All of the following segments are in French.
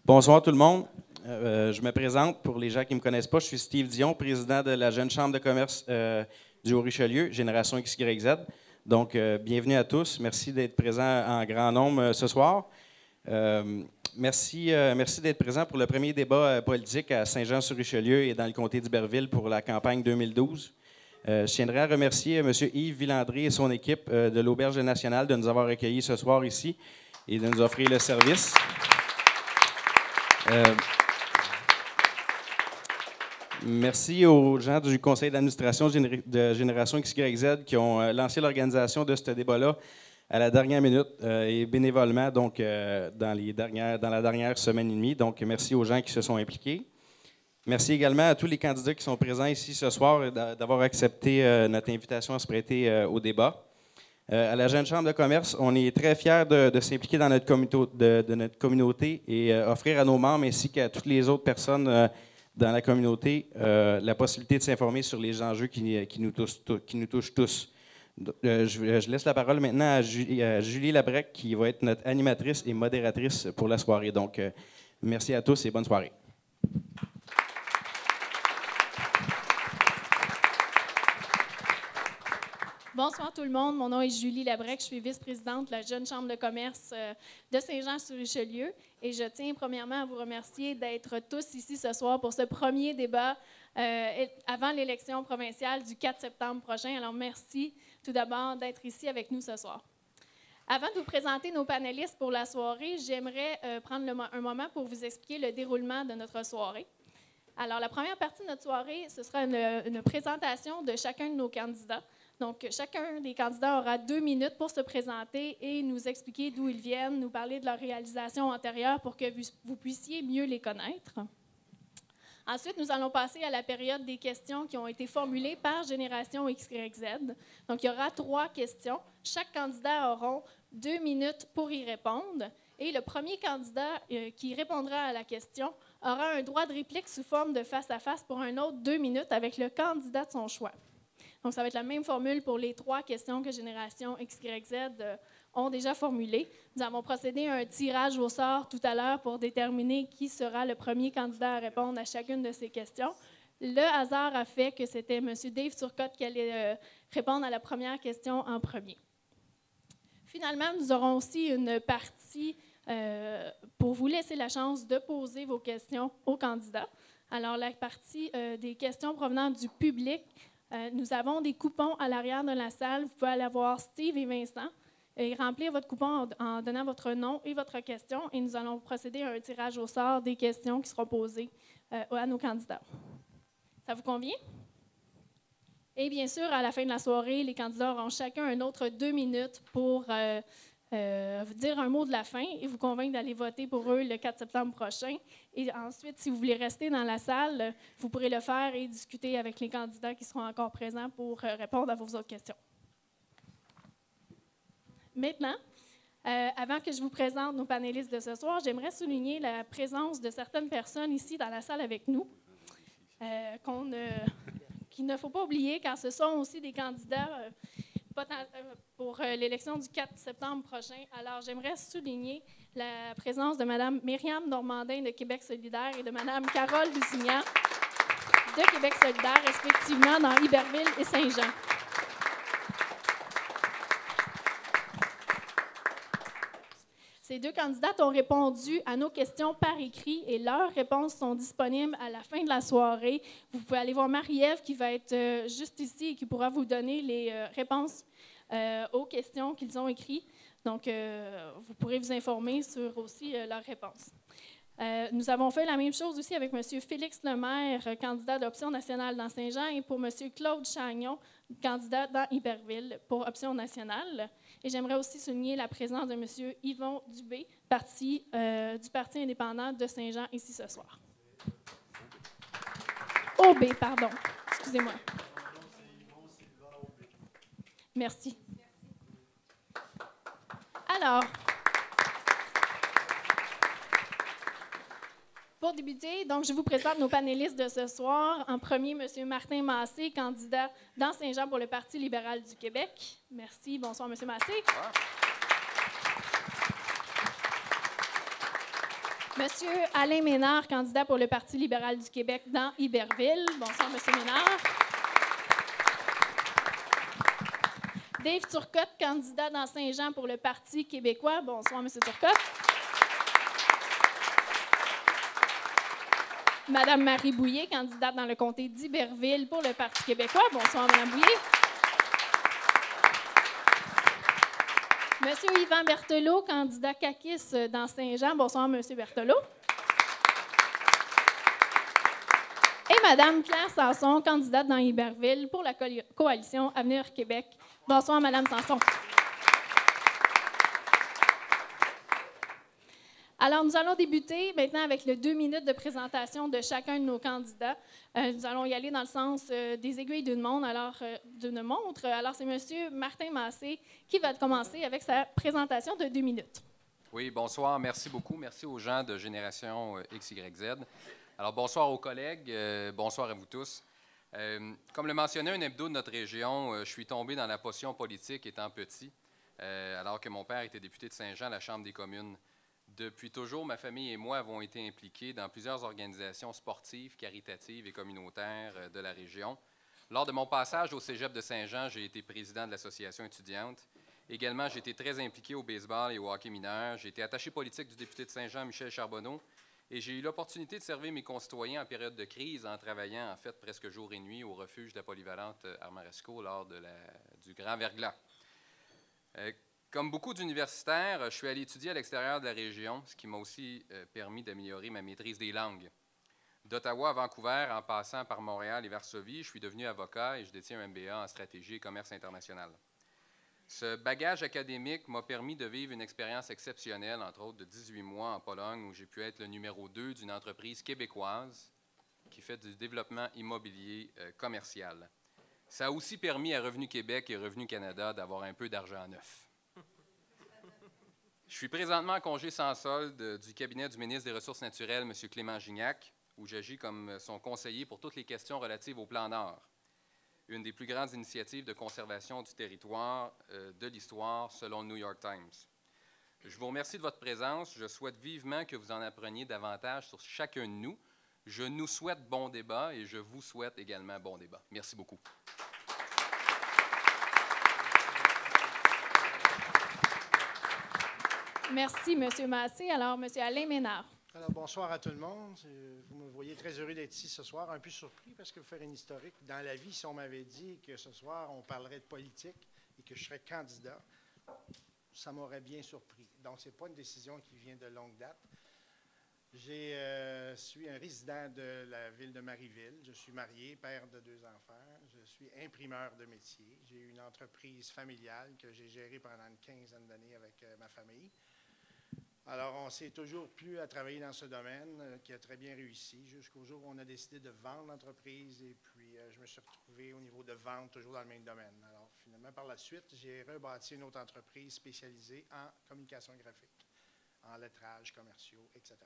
Bonsoir tout le monde. Je me présente pour les gens qui ne me connaissent pas. Je suis Steve Dion, président de la Jeune Chambre de commerce du Haut-Richelieu, Génération XYZ. Donc, bienvenue à tous. Merci d'être présents en grand nombre ce soir. Merci d'être présent pour le premier débat politique à Saint-Jean-sur-Richelieu et dans le comté d'Iberville pour la campagne 2012. Je tiendrais à remercier M. Yves Villandré et son équipe de l'Auberge nationale de nous avoir accueillis ce soir ici et de nous offrir le service. Merci aux gens du conseil d'administration de Génération XYZ qui ont lancé l'organisation de ce débat-là à la dernière minute et bénévolement donc, dans la dernière semaine et demie. Donc, merci aux gens qui se sont impliqués. Merci également à tous les candidats qui sont présents ici ce soir d'avoir accepté notre invitation à se prêter au débat. À la Jeune Chambre de commerce, on est très fiers de s'impliquer dans notre communauté et offrir à nos membres ainsi qu'à toutes les autres personnes dans la communauté la possibilité de s'informer sur les enjeux qui nous touchent tous. Je laisse la parole maintenant à Julie Labrec, qui va être notre animatrice et modératrice pour la soirée. Donc, merci à tous et bonne soirée. Bonsoir tout le monde, mon nom est Julie Labrec, je suis vice-présidente de la Jeune Chambre de commerce de Saint-Jean-sur-Richelieu et je tiens premièrement à vous remercier d'être tous ici ce soir pour ce premier débat avant l'élection provinciale du 4 septembre prochain. Alors merci tout d'abord d'être ici avec nous ce soir. Avant de vous présenter nos panélistes pour la soirée, j'aimerais prendre un moment pour vous expliquer le déroulement de notre soirée. Alors la première partie de notre soirée, ce sera une présentation de chacun de nos candidats. Donc, chacun des candidats aura 2 minutes pour se présenter et nous expliquer d'où ils viennent, nous parler de leur réalisation antérieure pour que vous puissiez mieux les connaître. Ensuite, nous allons passer à la période des questions qui ont été formulées par Génération XYZ. Donc, il y aura 3 questions. Chaque candidat aura 2 minutes pour y répondre. Et le premier candidat qui répondra à la question aura un droit de réplique sous forme de face-à-face pour un autre 2 minutes avec le candidat de son choix. Donc, ça va être la même formule pour les 3 questions que Génération XYZ ont déjà formulées. Nous avons procédé à un tirage au sort tout à l'heure pour déterminer qui sera le premier candidat à répondre à chacune de ces questions. Le hasard a fait que c'était M. Dave Turcotte qui allait répondre à la première question en premier. Finalement, nous aurons aussi une partie pour vous laisser la chance de poser vos questions aux candidats. Alors, la partie des questions provenant du public. Nous avons des coupons à l'arrière de la salle. Vous pouvez aller voir Steve et Vincent et remplir votre coupon en donnant votre nom et votre question. Et nous allons procéder à un tirage au sort des questions qui seront posées à nos candidats. Ça vous convient? Et bien sûr, à la fin de la soirée, les candidats auront chacun un autre 2 minutes pour vous dire un mot de la fin et vous convaincre d'aller voter pour eux le 4 septembre prochain. Et ensuite, si vous voulez rester dans la salle, vous pourrez le faire et discuter avec les candidats qui seront encore présents pour répondre à vos autres questions. Maintenant, avant que je vous présente nos panélistes de ce soir, j'aimerais souligner la présence de certaines personnes ici dans la salle avec nous, qu'il ne faut pas oublier car ce sont aussi des candidats pour l'élection du 4 septembre prochain. Alors, j'aimerais souligner la présence de Mme Myriam Normandin de Québec solidaire et de Mme Carole Lusignan de Québec solidaire, respectivement dans Iberville et Saint-Jean. Ces 2 candidates ont répondu à nos questions par écrit et leurs réponses sont disponibles à la fin de la soirée. Vous pouvez aller voir Marie-Ève qui va être juste ici et qui pourra vous donner les réponses aux questions qu'ils ont écrites. Donc, vous pourrez vous informer sur aussi leurs réponses. Nous avons fait la même chose aussi avec M. Félix Lemaire, candidat d'Option nationale dans Saint-Jean, et pour M. Claude Chagnon, candidat dans Iberville pour Option nationale. Et j'aimerais aussi souligner la présence de M. Yvon Dubé, du Parti indépendant de Saint-Jean, ici ce soir. OB, pardon. Excusez-moi. Merci. Alors, pour débuter, donc, je vous présente nos panélistes de ce soir. En premier, M. Martin Massé, candidat dans Saint-Jean pour le Parti libéral du Québec. Merci. Bonsoir, M. Massé. Monsieur Alain Ménard, candidat pour le Parti libéral du Québec dans Iberville. Bonsoir, Monsieur Ménard. Dave Turcotte, candidat dans Saint-Jean pour le Parti québécois. Bonsoir, Monsieur Turcotte. Madame Marie Bouillet, candidate dans le comté d'Iberville pour le Parti québécois. Bonsoir, Madame Bouillet. Monsieur Yvan Berthelot, candidat caquiste dans Saint-Jean. Bonsoir, Monsieur Berthelot. Et Madame Claire Sanson, candidate dans Iberville pour la coalition Avenir Québec. Bonsoir, Madame Sanson. Alors, nous allons débuter maintenant avec les 2 minutes de présentation de chacun de nos candidats. Nous allons y aller dans le sens des aiguilles d'une montre. Alors, c'est M. Martin Massé qui va commencer avec sa présentation de 2 minutes. Oui, bonsoir. Merci beaucoup. Merci aux gens de Génération XYZ. Alors, bonsoir aux collègues. Bonsoir à vous tous. Comme le mentionnait un hebdo de notre région, je suis tombé dans la potion politique étant petit, alors que mon père était député de Saint-Jean à la Chambre des communes. Depuis toujours, ma famille et moi avons été impliqués dans plusieurs organisations sportives, caritatives et communautaires de la région. Lors de mon passage au cégep de Saint-Jean, j'ai été président de l'association étudiante. Également, j'ai été très impliqué au baseball et au hockey mineur. J'ai été attaché politique du député de Saint-Jean, Michel Charbonneau, et j'ai eu l'opportunité de servir mes concitoyens en période de crise en travaillant, en fait, presque jour et nuit au refuge de la polyvalente Armaresco lors du Grand Verglas. Comme beaucoup d'universitaires, je suis allé étudier à l'extérieur de la région, ce qui m'a aussi permis d'améliorer ma maîtrise des langues. D'Ottawa à Vancouver, en passant par Montréal et Varsovie, je suis devenu avocat et je détiens un MBA en stratégie et commerce international. Ce bagage académique m'a permis de vivre une expérience exceptionnelle, entre autres de 18 mois en Pologne, où j'ai pu être le numéro 2 d'une entreprise québécoise qui fait du développement immobilier commercial. Ça a aussi permis à Revenu Québec et Revenu Canada d'avoir un peu d'argent neuf. Je suis présentement en congé sans solde du cabinet du ministre des Ressources naturelles, M. Clément Gignac, où j'agis comme son conseiller pour toutes les questions relatives au Plan Nord, une des plus grandes initiatives de conservation du territoire de l'histoire, selon le New York Times. Je vous remercie de votre présence. Je souhaite vivement que vous en appreniez davantage sur chacun de nous. Je nous souhaite bon débat et je vous souhaite également bon débat. Merci beaucoup. Merci, M. Massé. Alors, M. Alain Ménard. Alors, bonsoir à tout le monde. Vous me voyez très heureux d'être ici ce soir, un peu surpris parce que faire une historique. Dans la vie, si on m'avait dit que ce soir, on parlerait de politique et que je serais candidat, ça m'aurait bien surpris. Donc, ce n'est pas une décision qui vient de longue date. Je suis un résident de la ville de Marieville. Je suis marié, père de 2 enfants. Je suis imprimeur de métier. J'ai une entreprise familiale que j'ai gérée pendant une quinzaine d'années avec ma famille. Alors, on s'est toujours plu à travailler dans ce domaine qui a très bien réussi jusqu'au jour où on a décidé de vendre l'entreprise et puis je me suis retrouvé au niveau de vente toujours dans le même domaine. Alors, finalement, par la suite, j'ai rebâti une autre entreprise spécialisée en communication graphique, en lettrages commerciaux, etc.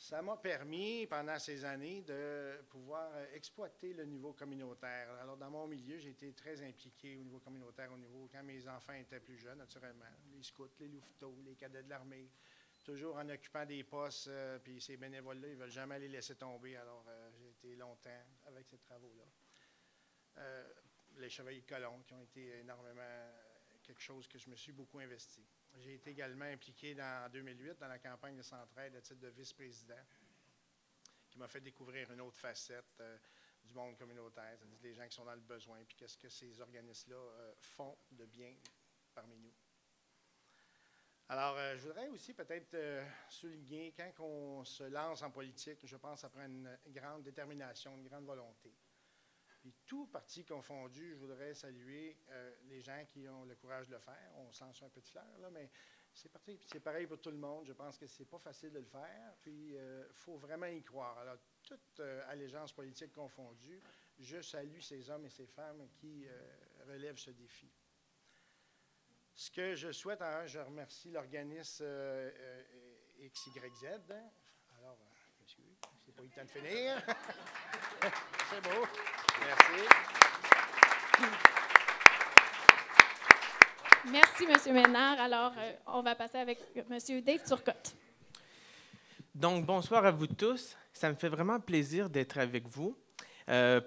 Ça m'a permis, pendant ces années, de pouvoir exploiter le niveau communautaire. Alors, dans mon milieu, j'ai été très impliqué au niveau communautaire, quand mes enfants étaient plus jeunes, naturellement. Les scouts, les louveteaux, les cadets de l'armée, toujours en occupant des postes. Puis ces bénévoles-là, ils ne veulent jamais les laisser tomber. Alors, j'ai été longtemps avec ces travaux-là. Les Chevaliers de Colomb, qui ont été énormément quelque chose que je me suis beaucoup investi. J'ai été également impliqué en 2008 dans la campagne de Centraide à titre de vice-président, qui m'a fait découvrir une autre facette du monde communautaire, c'est-à-dire les gens qui sont dans le besoin, puis qu'est-ce que ces organismes-là font de bien parmi nous. Alors, je voudrais aussi peut-être souligner, quand on se lance en politique, je pense que ça prend une grande détermination, une grande volonté. Puis tout parti confondu, je voudrais saluer les gens qui ont le courage de le faire. On se lance un petit fleur, là, mais c'est pareil pour tout le monde. Je pense que c'est pas facile de le faire, puis il faut vraiment y croire. Alors, toute allégeance politique confondue, je salue ces hommes et ces femmes qui relèvent ce défi. Ce que je souhaite, je remercie l'organisme XYZ. Alors, monsieur, c'est pas eu le temps de finir. C'est beau. Merci. Merci, M. Ménard. Alors, on va passer avec M. Dave Turcotte. Donc, bonsoir à vous tous. Ça me fait vraiment plaisir d'être avec vous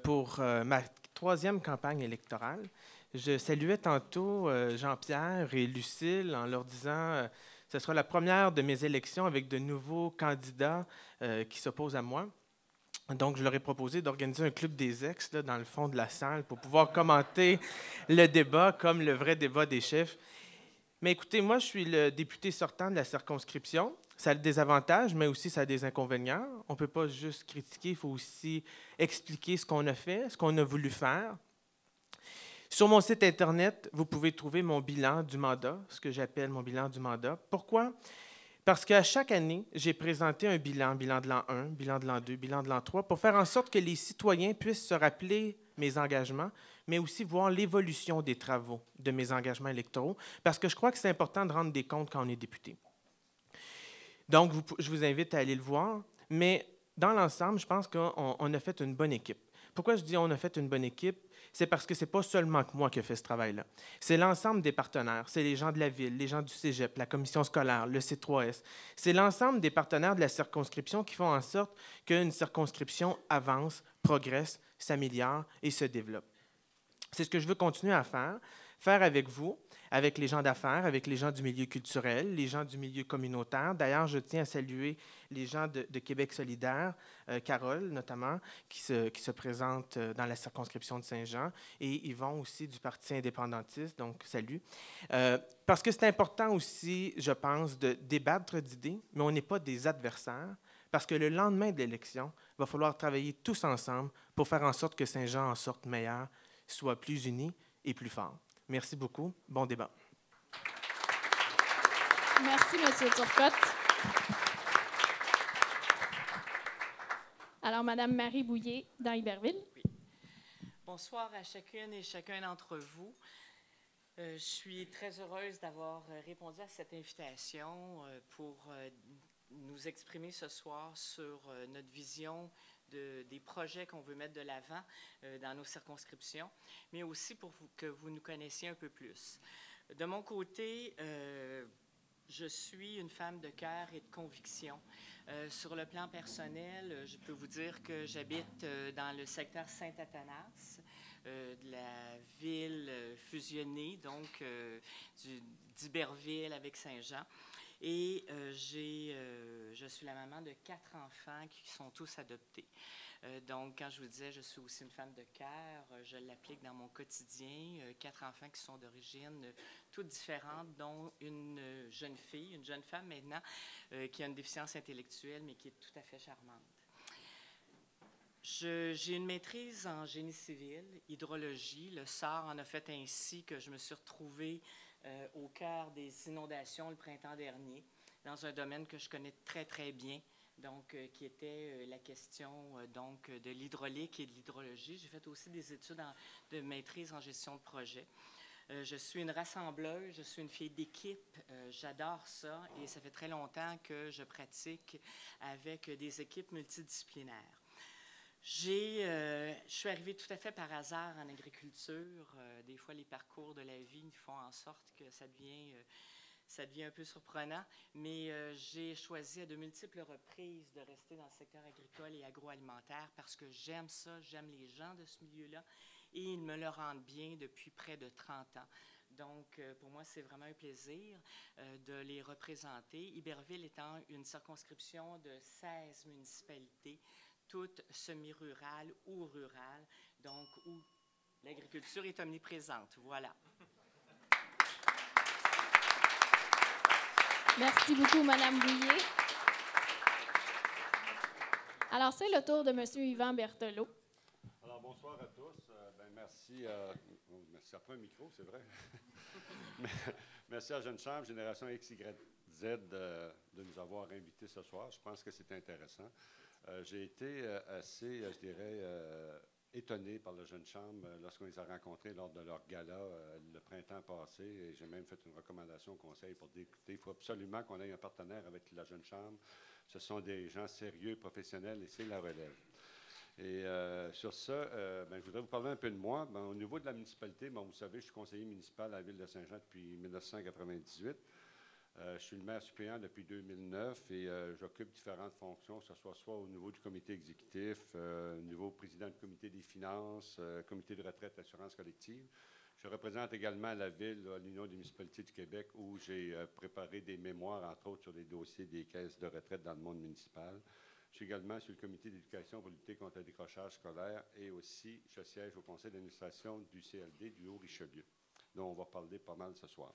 pour ma troisième campagne électorale. Je saluais tantôt Jean-Pierre et Lucille en leur disant ce sera la première de mes élections avec de nouveaux candidats qui s'opposent à moi. Donc, je leur ai proposé d'organiser un club des ex là, dans le fond de la salle pour pouvoir commenter le débat comme le vrai débat des chefs. Mais écoutez, moi, je suis le député sortant de la circonscription. Ça a des avantages, mais aussi ça a des inconvénients. On ne peut pas juste critiquer, il faut aussi expliquer ce qu'on a fait, ce qu'on a voulu faire. Sur mon site Internet, vous pouvez trouver mon bilan du mandat, ce que j'appelle mon bilan du mandat. Pourquoi? Parce qu'à chaque année, j'ai présenté un bilan de l'an 1, bilan de l'an 2, bilan de l'an 3, pour faire en sorte que les citoyens puissent se rappeler mes engagements, mais aussi voir l'évolution des travaux de mes engagements électoraux, parce que je crois que c'est important de rendre des comptes quand on est député. Donc, je vous invite à aller le voir, mais dans l'ensemble, je pense qu'on a fait une bonne équipe. Pourquoi je dis on a fait une bonne équipe? C'est parce que ce n'est pas seulement que moi qui ai fait ce travail-là. C'est l'ensemble des partenaires. C'est les gens de la ville, les gens du cégep, la commission scolaire, le C3S. C'est l'ensemble des partenaires de la circonscription qui font en sorte qu'une circonscription avance, progresse, s'améliore et se développe. C'est ce que je veux continuer à faire avec vous, avec les gens d'affaires, avec les gens du milieu culturel, les gens du milieu communautaire. D'ailleurs, je tiens à saluer les gens de Québec solidaire, Carole notamment, qui se présente dans la circonscription de Saint-Jean, et Yvon aussi du Parti indépendantiste, donc salut. Parce que c'est important aussi, je pense, de débattre d'idées, mais on n'est pas des adversaires, parce que le lendemain de l'élection, il va falloir travailler tous ensemble pour faire en sorte que Saint-Jean en sorte meilleur, soit plus uni et plus fort. Merci beaucoup. Bon débat. Merci, M. Turcotte. Alors, Mme Marie Bouillet, dans Iberville. Oui. Bonsoir à chacune et chacun d'entre vous. Je suis très heureuse d'avoir répondu à cette invitation pour nous exprimer ce soir sur notre vision des projets qu'on veut mettre de l'avant dans nos circonscriptions, mais aussi pour que vous nous connaissiez un peu plus. De mon côté, je suis une femme de cœur et de conviction. Sur le plan personnel, je peux vous dire que j'habite dans le secteur Saint-Athanas, de la ville fusionnée, donc d'Iberville avec Saint-Jean. Et je suis la maman de 4 enfants qui sont tous adoptés. Donc, quand je vous disais, je suis aussi une femme de cœur, je l'applique dans mon quotidien. 4 enfants qui sont d'origine toutes différentes, dont une jeune femme maintenant, qui a une déficience intellectuelle, mais qui est tout à fait charmante. J'ai une maîtrise en génie civil, hydrologie. Le sort en a fait ainsi que je me suis retrouvée au cœur des inondations le printemps dernier, dans un domaine que je connais très, très bien, donc qui était la question donc, de l'hydraulique et de l'hydrologie. J'ai fait aussi des études de maîtrise en gestion de projet. Je suis une rassembleuse, je suis une fille d'équipe, j'adore ça et ça fait très longtemps que je pratique avec des équipes multidisciplinaires. Je suis arrivée tout à fait par hasard en agriculture. Des fois, les parcours de la vie font en sorte que ça devient un peu surprenant, mais j'ai choisi à de multiples reprises de rester dans le secteur agricole et agroalimentaire parce que j'aime ça, j'aime les gens de ce milieu-là et ils me le rendent bien depuis près de 30 ans. Donc, pour moi, c'est vraiment un plaisir de les représenter. Iberville étant une circonscription de 16 municipalités, toutes semi-rurales ou rurales, donc où l'agriculture est omniprésente. Voilà. Merci beaucoup, Mme Bouillet. Alors, c'est le tour de M. Yvan Berthelot. Alors, bonsoir à tous. Merci. Ça prend un micro, c'est vrai. Merci à Jeune Chambre, Génération XYZ, de nous avoir invités ce soir. Je pense que c'est intéressant. J'ai été assez, je dirais, étonné par la Jeune Chambre lorsqu'on les a rencontrés lors de leur gala le printemps passé. Et j'ai même fait une recommandation au conseil pour d'écouter. Il faut absolument qu'on ait un partenaire avec la Jeune Chambre. Ce sont des gens sérieux, professionnels, et c'est la relève. Et sur ça, je voudrais vous parler un peu de moi. Au niveau de la municipalité, vous savez, je suis conseiller municipal à la ville de Saint-Jean depuis 1998. Je suis le maire suppléant depuis 2009 et j'occupe différentes fonctions, que ce soit au niveau du comité exécutif, au niveau président du comité des finances, comité de retraite, assurance collective. Je représente également la ville, l'Union des municipalités du Québec, où j'ai préparé des mémoires, entre autres, sur les dossiers des caisses de retraite dans le monde municipal. Je suis également sur le comité d'éducation pour lutter contre le décrochage scolaire et aussi, je siège au conseil d'administration du CLD du Haut-Richelieu, dont on va parler pas mal ce soir.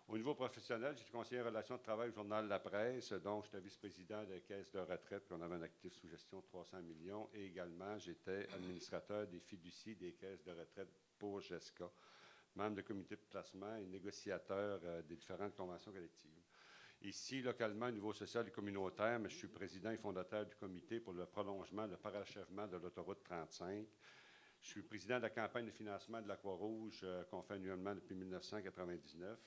Au niveau professionnel, j'étais conseiller en relations de travail au Journal La Presse, donc j'étais vice-président des caisses de retraite, puis on avait un actif sous gestion de 300 millions, et également j'étais administrateur des fiducies des caisses de retraite pour GESCA, membre du comité de placement et négociateur des différentes conventions collectives. Ici, localement, au niveau social et communautaire, je suis président et fondateur du comité pour le prolongement, le parachèvement de l'autoroute 35. Je suis président de la campagne de financement de la Croix-Rouge qu'on fait annuellement depuis 1999.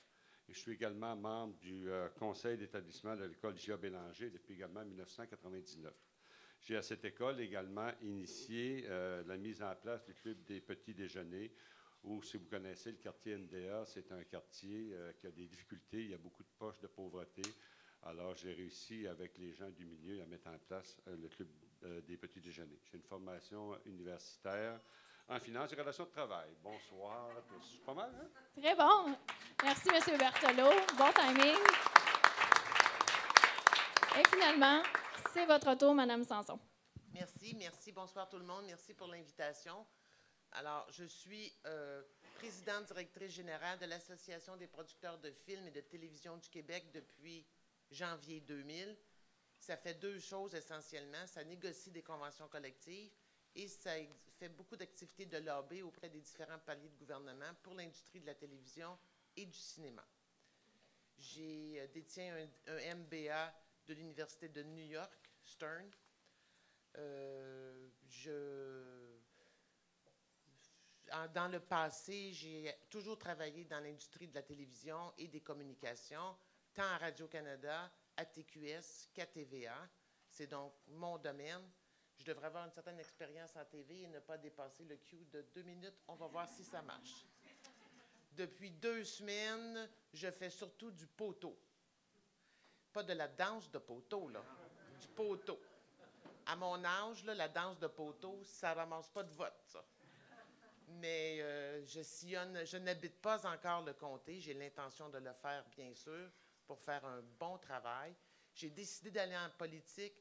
Et je suis également membre du conseil d'établissement de l'école J.A. Bélanger depuis également 1999. J'ai à cette école également initié la mise en place du club des petits déjeuners, où, si vous connaissez le quartier NDA, c'est un quartier qui a des difficultés, il y a beaucoup de poches de pauvreté. Alors, j'ai réussi avec les gens du milieu à mettre en place le club des petits déjeuners. J'ai une formation universitaire en finance et relations de travail. Bonsoir à tous. Pas mal, hein? Très bon. Merci, M. Berthelot. Bon timing. Et finalement, c'est votre tour, Mme Sanson. Merci. Bonsoir tout le monde. Merci pour l'invitation. Alors, je suis présidente directrice générale de l'Association des producteurs de films et de télévision du Québec depuis janvier 2000. Ça fait deux choses essentiellement. Ça négocie des conventions collectives et ça fait beaucoup d'activités de lobby auprès des différents paliers de gouvernement pour l'industrie de la télévision et du cinéma. J'ai détiens un MBA de l'Université de New York, Stern. Dans le passé, j'ai toujours travaillé dans l'industrie de la télévision et des communications, tant à Radio-Canada, à TQS qu'à TVA. C'est donc mon domaine. Je devrais avoir une certaine expérience en TV et ne pas dépasser le queue de 2 minutes. On va voir si ça marche. Depuis 2 semaines, je fais surtout du poteau. Pas de la danse de poteau, là. Du poteau. À mon âge, là, la danse de poteau, ça ne ramasse pas de vote, ça. Mais je sillonne, je n'habite pas encore le comté. J'ai l'intention de le faire, bien sûr, pour faire un bon travail. J'ai décidé d'aller en politique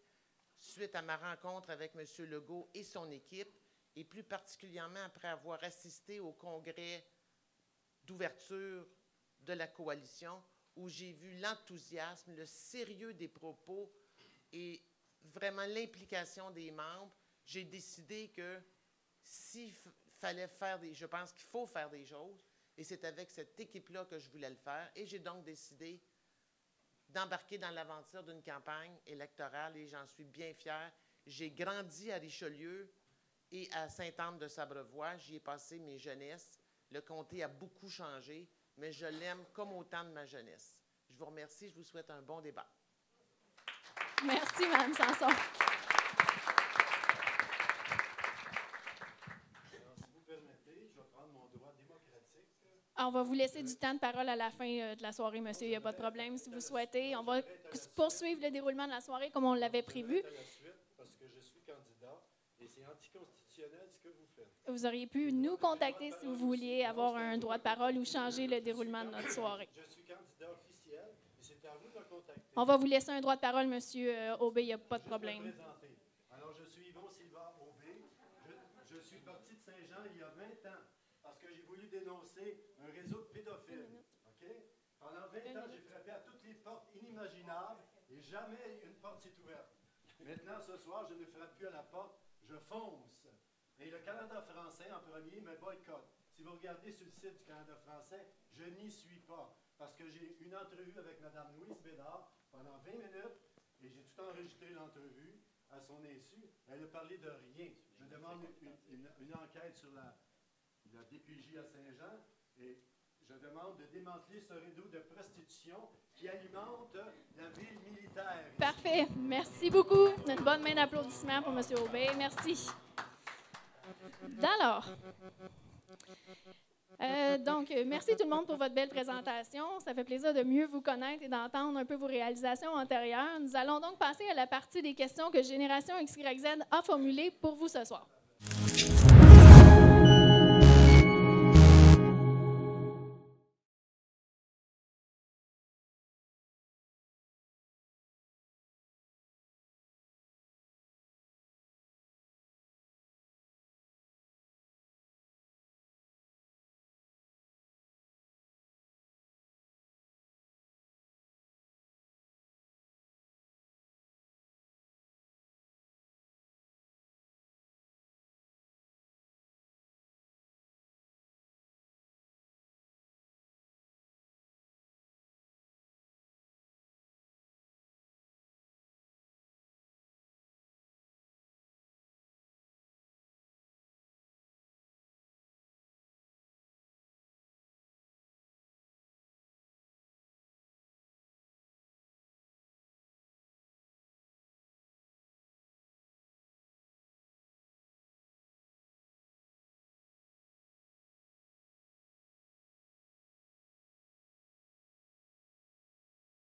suite à ma rencontre avec M. Legault et son équipe, et plus particulièrement après avoir assisté au congrès d'ouverture de la coalition, où j'ai vu l'enthousiasme, le sérieux des propos et vraiment l'implication des membres. J'ai décidé que je pense qu'il faut faire des choses, et c'est avec cette équipe-là que je voulais le faire, et j'ai donc décidé d'embarquer dans l'aventure d'une campagne électorale, et j'en suis bien fière. J'ai grandi à Richelieu et à Sainte-Anne-de-Sabrevoix. J'y ai passé mes jeunesses. Le comté a beaucoup changé, mais je l'aime comme au temps de ma jeunesse. Je vous remercie, je vous souhaite un bon débat. Merci, Mme Sanson. On va vous laisser du temps de parole à la fin de la soirée, monsieur. Il n'y a pas de problème si vous souhaitez. On va poursuivre le déroulement de la soirée comme on l'avait prévu. Parce que je suis candidat et c'est anticonstitutionnel ce que vous faites. Vous auriez pu nous contacter si vous vouliez avoir un droit de parole ou changer le déroulement de notre soirée. Je suis candidat officiel et c'est à vous de me contacter. On va vous laisser un droit de parole, monsieur Aubé. Il n'y a pas de problème. Alors, je suis Yvon Sylvain Aubé. Je suis parti de Saint-Jean il y a 20 ans parce que j'ai voulu dénoncer un réseau de pédophiles. Okay? Pendant 20 ans, j'ai frappé à toutes les portes inimaginables et jamais une porte s'est ouverte. Maintenant, ce soir, je ne frappe plus à la porte, je fonce. Et le Canada français, en premier, me boycotte. Si vous regardez sur le site du Canada français, je n'y suis pas. Parce que j'ai une entrevue avec Mme Louise Bédard pendant 20 minutes et j'ai tout enregistré l'entrevue à son insu. Elle a parlé de rien. Je demande une enquête sur la DPJ à Saint-Jean et je demande de démanteler ce réseau de prostitution qui alimente la ville militaire. Parfait. Merci beaucoup. Une bonne main d'applaudissement pour M. Aubé. Merci. Alors, Merci tout le monde pour votre belle présentation. Ça fait plaisir de mieux vous connaître et d'entendre un peu vos réalisations antérieures. Nous allons donc passer à la partie des questions que Génération XYZ a formulées pour vous ce soir.